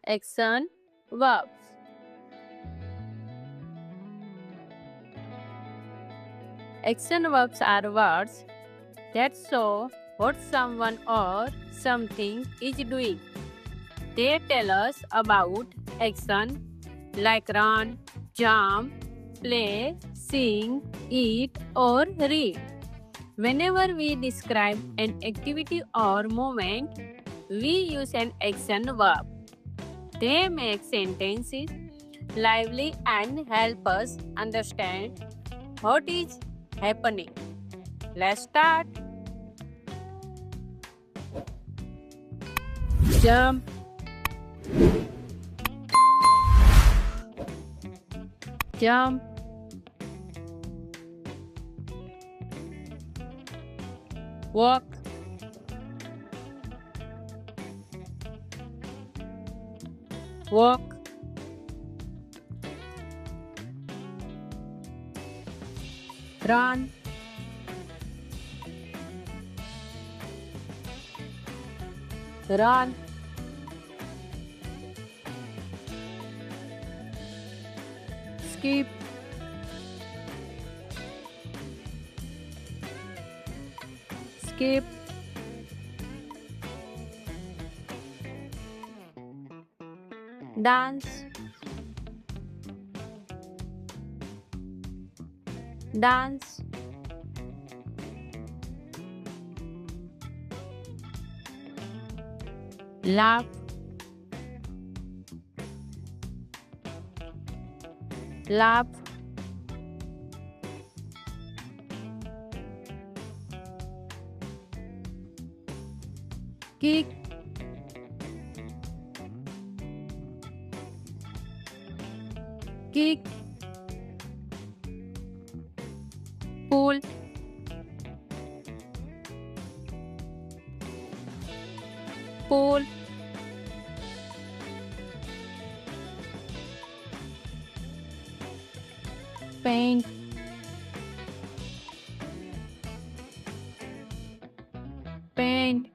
Action verbs. Action verbs are words that show what someone or something is doing. They tell us about action like run, jump, play, sing, eat, or read. Whenever we describe an activity or movement, we use an action verb. They make sentences lively and help us understand what is happening. Let's start. Jump, jump, walk, walk, run, run, skip, skip, dance, dance, laugh, laugh, kick, kick, pull, pull, paint, paint,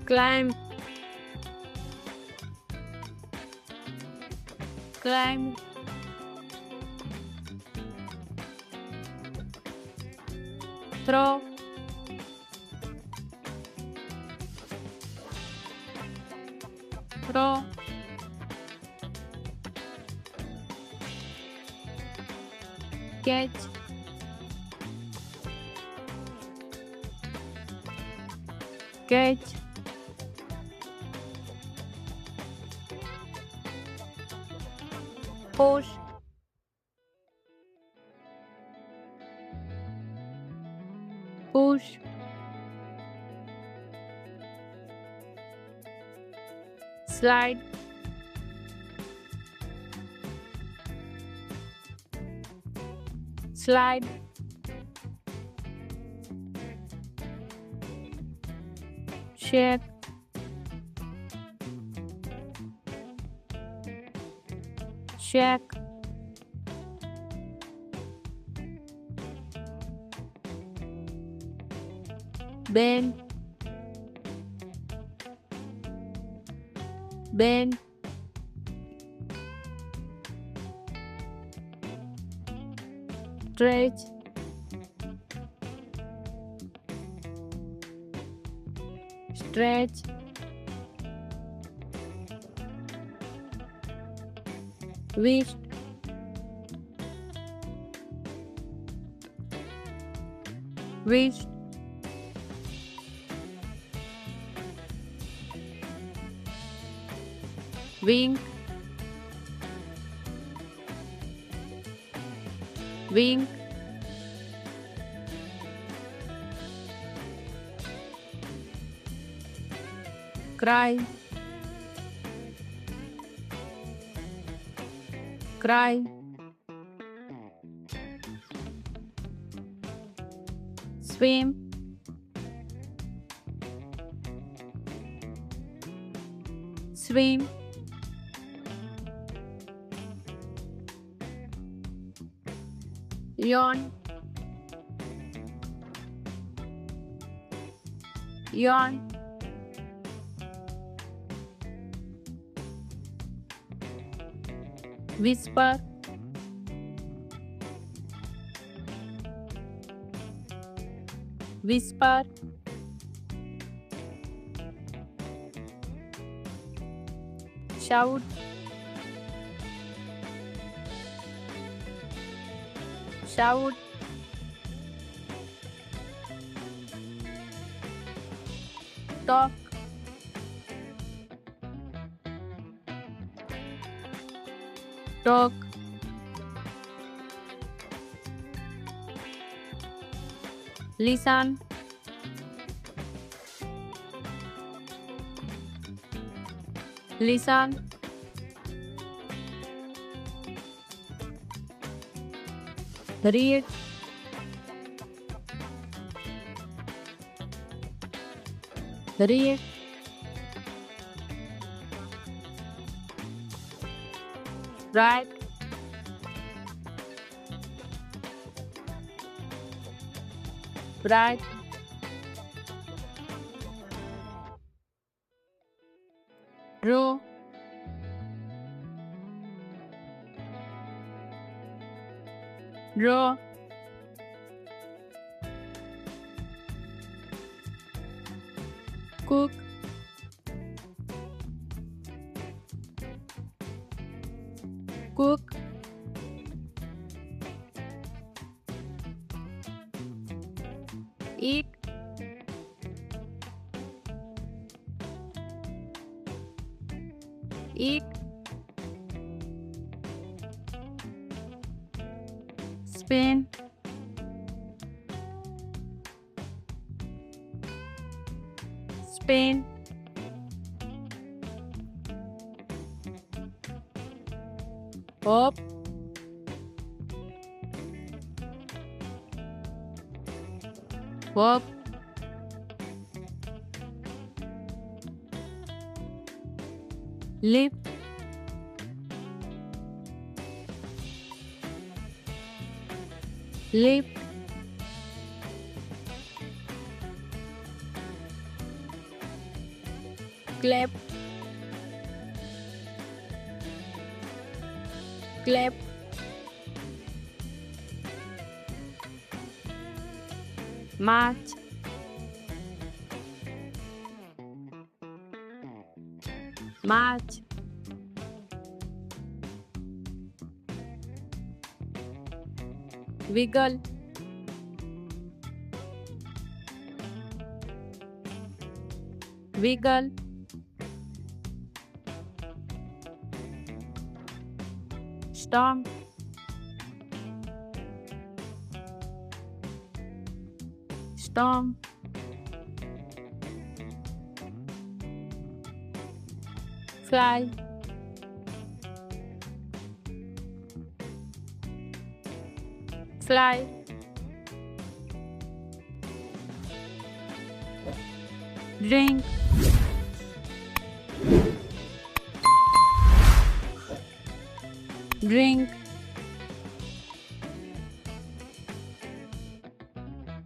climb, climb, throw, throw, catch, catch, push, push, slide, slide, shake, shake, bend, bend, stretch, stretch, twist, twist, wink, wink, cry, cry, swim, swim, yawn, yawn, whisper, whisper, shout, shout, talk, talk, listen, listen, read, read, write, write, draw, draw, cook, cook, eat, eat, spin, spin, hop, hop, lip, lip, clap, clap, march, march, wiggle, wiggle, stomp, stomp, fly, fly, drink, drink,